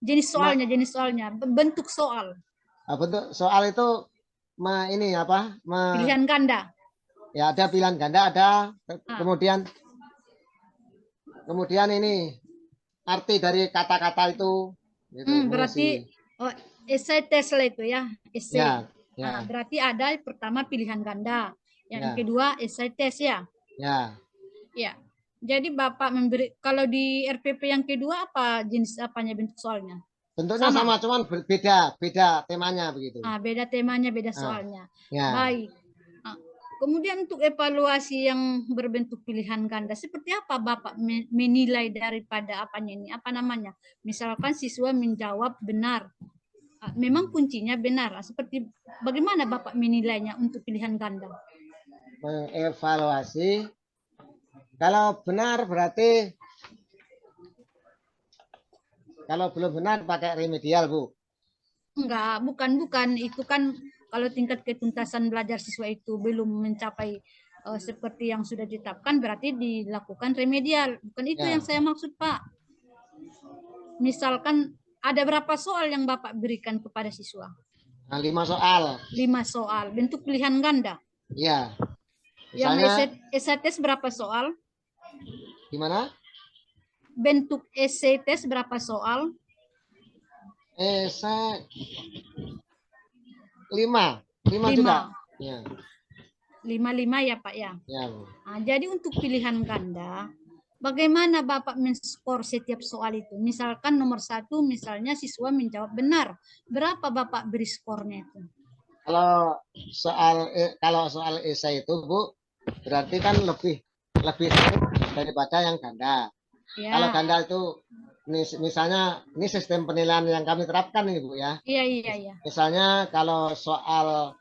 jenis soalnya, bentuk soal. Bentuk soal itu pilihan ganda. Ya, ada pilihan ganda, ada. Kemudian ini arti dari kata-kata itu. Gitu, berarti esai tes lah itu ya, esai. Ya. Berarti ada pertama pilihan ganda, yang kedua esai tes ya. Ya. Jadi Bapak memberi, kalau di RPP yang kedua apa jenis apanya bentuk soalnya? Bentuknya sama cuman beda temanya begitu. Beda temanya, beda soalnya. Baik. Kemudian untuk evaluasi yang berbentuk pilihan ganda, seperti apa Bapak menilai daripada apanya ini? Apa namanya? Misalkan siswa menjawab benar. Memang kuncinya benar. Seperti bagaimana Bapak menilainya untuk pilihan ganda? Mengevaluasi. Kalau benar berarti, kalau belum benar pakai remedial, Bu. Enggak, bukan. Itu kan kalau tingkat ketuntasan belajar siswa itu belum mencapai seperti yang sudah ditetapkan, berarti dilakukan remedial. Bukan itu yang saya maksud, Pak. Misalkan ada berapa soal yang Bapak berikan kepada siswa? 5 soal. 5 soal, bentuk pilihan ganda. Iya. Yang esai tes berapa soal? Gimana? Bentuk esai tes berapa soal? Esai 5 juga. Ya. 5 ya, Pak ya. Ya. Jadi untuk pilihan ganda, bagaimana Bapak men-skor setiap soal itu? Misalkan nomor 1, misalnya siswa menjawab benar, berapa Bapak beri skornya itu? Kalau soal esai itu, Bu, berarti kan lebih sulit daripada yang ganda. Kalau ganda itu misalnya ini sistem penilaian yang kami terapkan ini, Bu ya. Iya. Misalnya kalau soalnya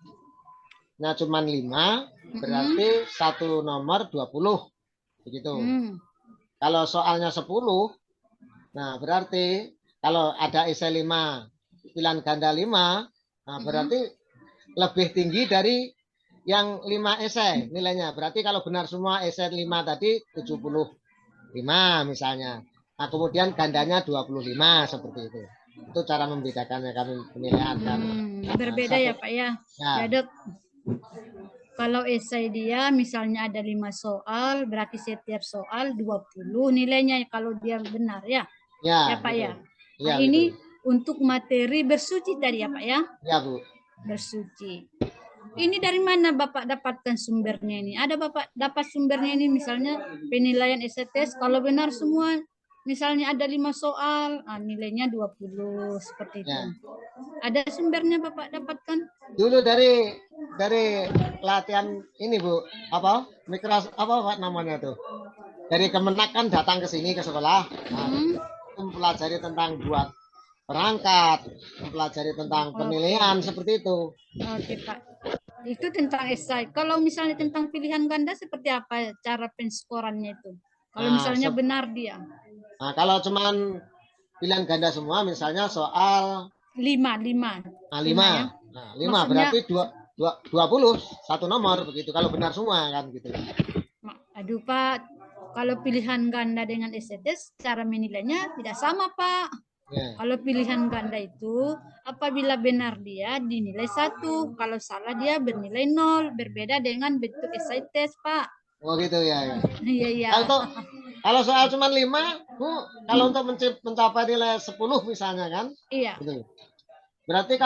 cuma 5, berarti 1 nomor 20. Begitu. Kalau soalnya 10, nah berarti kalau ada esai 5, pilihan ganda 5, nah berarti lebih tinggi dari yang 5 esai nilainya. Berarti kalau benar semua esai 5 tadi 75 misalnya. Nah, kemudian gandanya 25 seperti itu. Itu cara membedakannya kami penilaian kami. Berbeda ya, Pak ya. Ya, kalau esai dia misalnya ada 5 soal, berarti setiap soal 20 nilainya kalau dia benar ya. Ya, Pak ya. Nah, ini untuk materi bersuci tadi ya, Pak ya. Ya, Bu. Bersuci. Ini dari mana Bapak dapatkan sumbernya ini? Ada Bapak dapat sumbernya ini misalnya penilaian STS kalau benar semua misalnya ada 5 soal, nilainya 20 seperti itu. Ya. Ada sumbernya Bapak dapatkan? Dulu dari latihan ini Bu, apa? Apa namanya tuh? Dari Kemenak kan datang ke sini ke sekolah. Nah, mempelajari tentang buat perangkat, mempelajari tentang penilaian seperti itu. Oke Pak. Itu tentang esai. Kalau misalnya tentang pilihan ganda seperti apa cara penskorannya itu? Kalau misalnya benar dia. Nah, kalau cuman pilihan ganda semua, misalnya soal 5. Nah, 5. Ya? Nah, 5 berarti 20 satu nomor begitu kalau benar semua kan gitu. Aduh Pak, kalau pilihan ganda dengan STS cara menilainya tidak sama Pak. Ya. Kalau pilihan ganda itu apabila benar dia dinilai 1, kalau salah dia bernilai 0, berbeda dengan bentuk esai tes Pak. Oh gitu ya. Iya iya. Kalau soal cuma 5, Bu, kalau untuk mencapai nilai 10 misalnya kan? Iya. Gitu. Berarti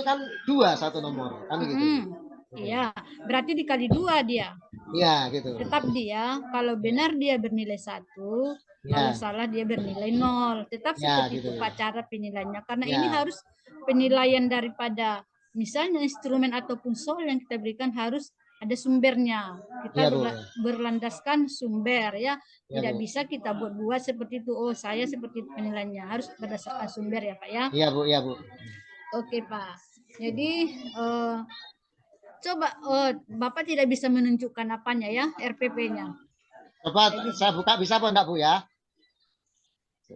kan 2 satu nomor kan gitu. Iya, berarti dikali 2 dia. Iya gitu. Tetap dia kalau benar dia bernilai 1, kalau salah dia bernilai 0. Tetap seperti itu Pak cara penilaiannya. Karena ini harus penilaian daripada misalnya instrumen ataupun soal yang kita berikan harus ada sumbernya. Kita berlandaskan sumber ya. Tidak bisa kita buat seperti itu. Oh, saya seperti itu penilaiannya. Harus berdasarkan sumber ya Pak ya. Iya Bu. Oke Pak. Jadi coba Bapak tidak bisa menunjukkan apanya ya RPP-nya. Coba saya buka bisa apa enggak Bu ya?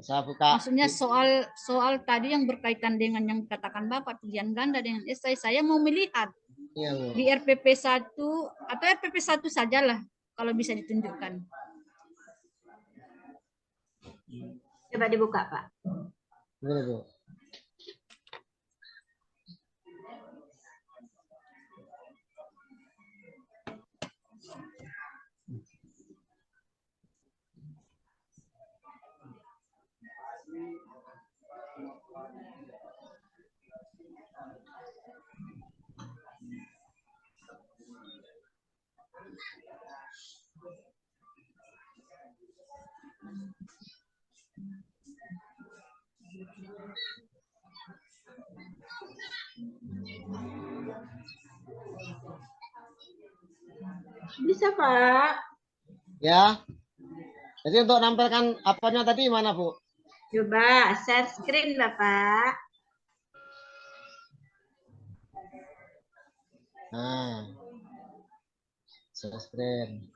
Saya buka. Maksudnya soal tadi yang berkaitan dengan yang dikatakan Bapak pilihan ganda dengan esai, saya mau melihat di RPP 1 atau RPP 1 sajalah kalau bisa ditunjukkan. Coba dibuka Pak. Boleh Bu. Bisa Pak. Ya. Jadi untuk nampilkan apanya tadi mana Bu? Coba share screen Bapak. Nah. Share screen.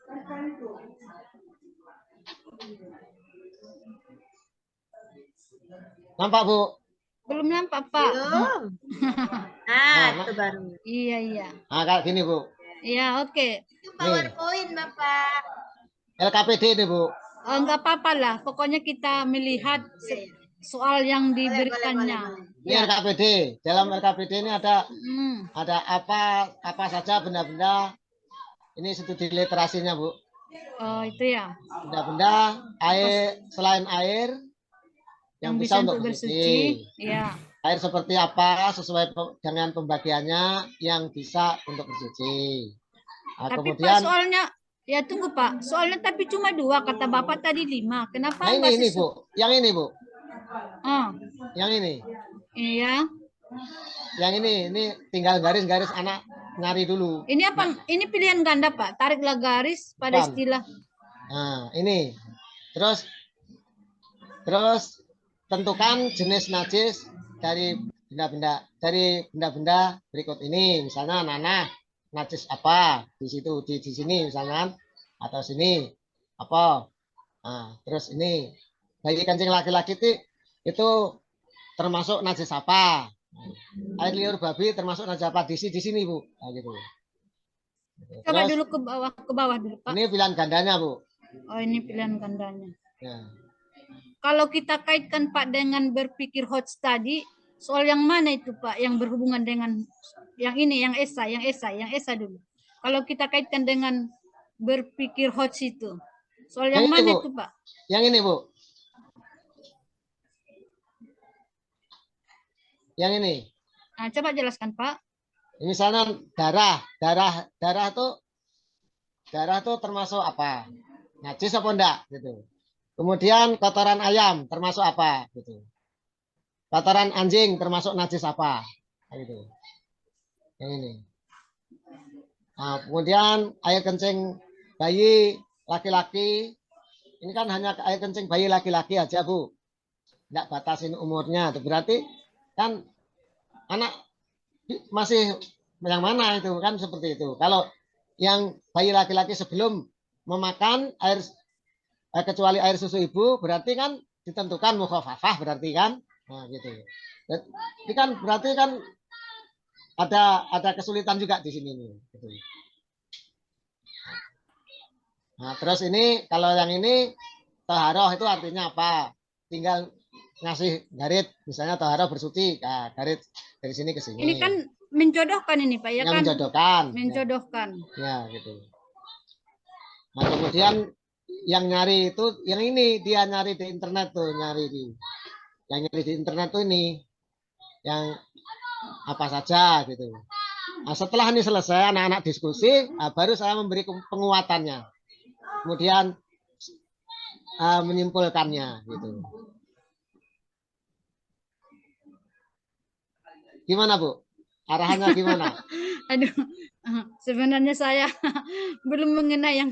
Nampak Bu? Belum nampak Pak. Belum. Itu baru. Iya. Nah kayak gini Bu. Iya oke. Itu PowerPoint Bapak. LKPD ini Bu. Enggak apa-apa lah. Pokoknya kita melihat soal yang diberikannya. Ini LKPD. Dalam LKPD ini ada apa saja benda-benda. Ini studi literasinya Bu. Oh itu ya. Benda-benda air selain air yang bisa untuk bersuci. Iya. Air seperti apa sesuai dengan pembagiannya yang bisa untuk bersuci. Nah, tapi kemudian Pak soalnya ya tunggu Pak. Soalnya tapi cuma 2 kata Bapak tadi 5. Kenapa nah ini Bu. Yang ini Bu. Yang ini. Iya. Yang ini tinggal garis-garis anak nyari dulu. Ini apa? Ini pilihan ganda Pak. Tariklah garis pada istilah. Nah, ini. Terus tentukan jenis najis dari benda-benda berikut ini. Misalnya nanah, najis apa? Di situ di sini misalnya atau sini apa? Nah, terus ini bayi kencing laki-laki itu termasuk najis apa? Air liur babi termasuk najis apa? Di sini Bu. Nah, gitu. Coba dulu ke bawah dulu Pak. Ini pilihan gandanya Bu. Oh ini pilihan gandanya. Ya. Kalau kita kaitkan Pak dengan berpikir hot tadi, soal yang mana itu Pak yang berhubungan dengan yang ini, yang esai dulu. Kalau kita kaitkan dengan berpikir hot itu, soal yang mana itu Pak? Yang ini Bu. Yang ini. Nah, coba jelaskan Pak. Misalnya darah tuh termasuk apa? Najis apa enggak gitu. Kemudian kotoran ayam termasuk apa gitu. Kotoran anjing termasuk najis apa? Gitu. Yang ini. Nah, kemudian air kencing bayi laki-laki, ini kan hanya air kencing bayi laki-laki aja, Bu. Enggak batasin umurnya. Itu berarti kan anak masih yang mana itu kan seperti itu. Kalau yang bayi laki-laki sebelum memakan air kecuali air susu ibu berarti kan ditentukan mukhafafah berarti kan. Nah, gitu. Ini kan berarti kan ada kesulitan juga di sini nih. Gitu. Nah, terus ini kalau yang ini taharoh itu artinya apa? Tinggal ngasih garis, misalnya taharoh bersuci, nah, garis dari sini ke sini. Ini kan menjodohkan ini Pak ya yang kan? Menjodohkan. Menjodohkan. Ya, gitu. Nah, kemudian yang nyari itu yang ini dia nyari di internet tuh, yang nyari di internet tuh ini yang apa saja gitu. Nah, setelah ini selesai anak-anak diskusi, baru saya memberi penguatannya. Kemudian menyimpulkannya gitu. Gimana, Bu? Arahannya gimana? Aduh, sebenarnya saya belum mengenai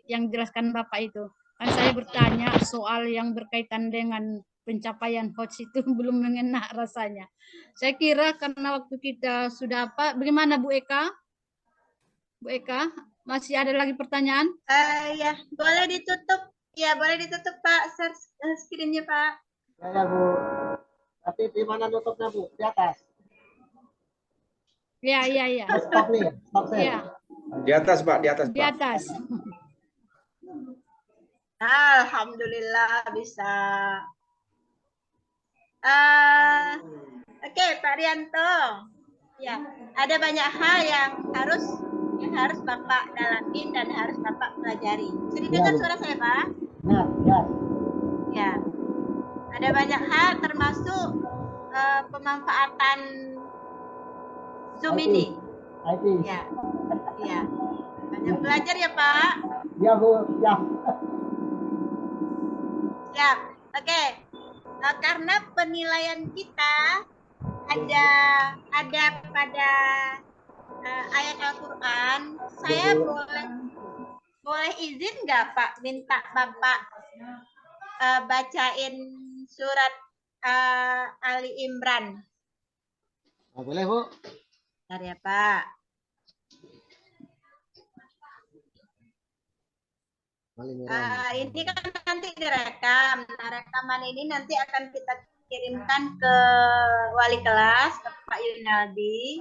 yang jelaskan Bapak itu. Kan saya bertanya soal yang berkaitan dengan pencapaian HOTS itu belum mengena rasanya. Saya kira karena waktu kita sudah apa? Bagaimana Bu Eka? Bu Eka, masih ada lagi pertanyaan? Ya, boleh ditutup. Ya, boleh ditutup Pak, share screen-nya Pak. Ya, Bu. Tapi di mana nutupnya, Bu? Di atas. Ya. Stop nih, stop share. Ya. Di atas, Pak, di atas, Pak. Di atas. Alhamdulillah bisa. Oke, Pak Rianto. Ya, ada banyak hal yang harus Bapak dalamin dan harus Bapak pelajari. Sudah dengar suara saya, Pak? Ya. Ya. Ada banyak hal termasuk pemanfaatan Zoom ini. IT. Ya. Ya. Banyak belajar ya, Pak? Ya, Bu. Ya. Siap. Oke. Karena penilaian kita ada pada ayat Al-Quran, saya boleh izin nggak Pak minta Bapak bacain surat Ali Imran? Boleh, Bu. Bentar ya Pak. Ini kan nanti direkam. Nah, rekaman ini nanti akan kita kirimkan ke wali kelas, ke Pak Yunaldi.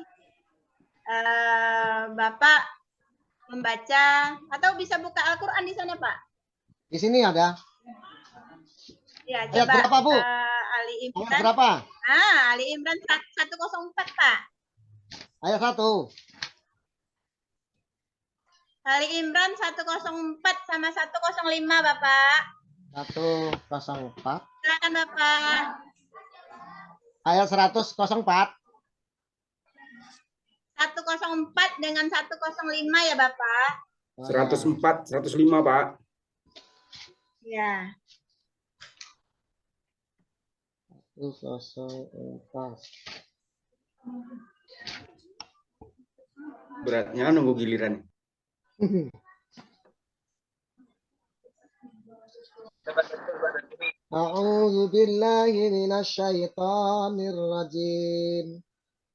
Bapak membaca atau bisa buka Al-Quran di sana, Pak? Di sini ada. Ya, ayat coba berapa, Bu? Ali Imran. Ayat berapa? Ali Imran 104, Pak. Ayat 1. Ali Imran 104 sama 105, Bapak. 104. Silakan, Bapak. Ayat 104. 104 dengan 105 ya, Bapak. 104, 105, Pak. Ya. 104. Beratnya nunggu giliran. A'udzu billahi minasy syaithanir rajim.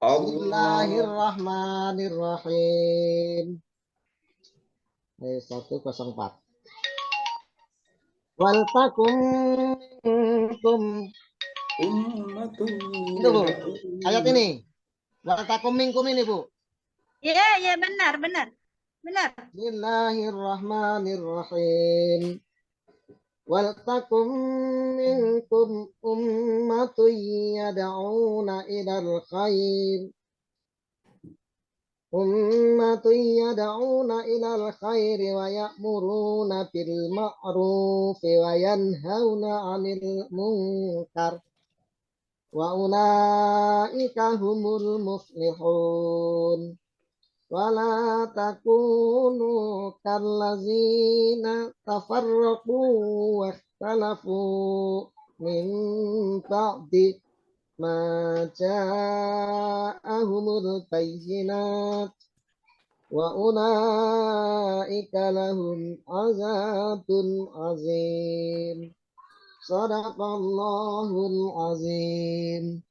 Bismillahirrahmanirrahim. 104. Wal takum minkum. Itu, Bu. Ayat ini. Wal takum minkum ini, Bu. Ya, benar. Bismillahirrahmanirrahim. Wal takum minkum ummatun yad'una ilal khair. Ummatun yad'una ilal khair wa ya'muruna bil ma'ruf wa yanhauna 'anil munkar wa ulaika humul muflihun. Wala takunu kallazina tafarraqu wa ikhtalafu min ba'di ma ja'ahumul bayyinat wa ulaika lahum azabun azim. Sadaqallahul azim.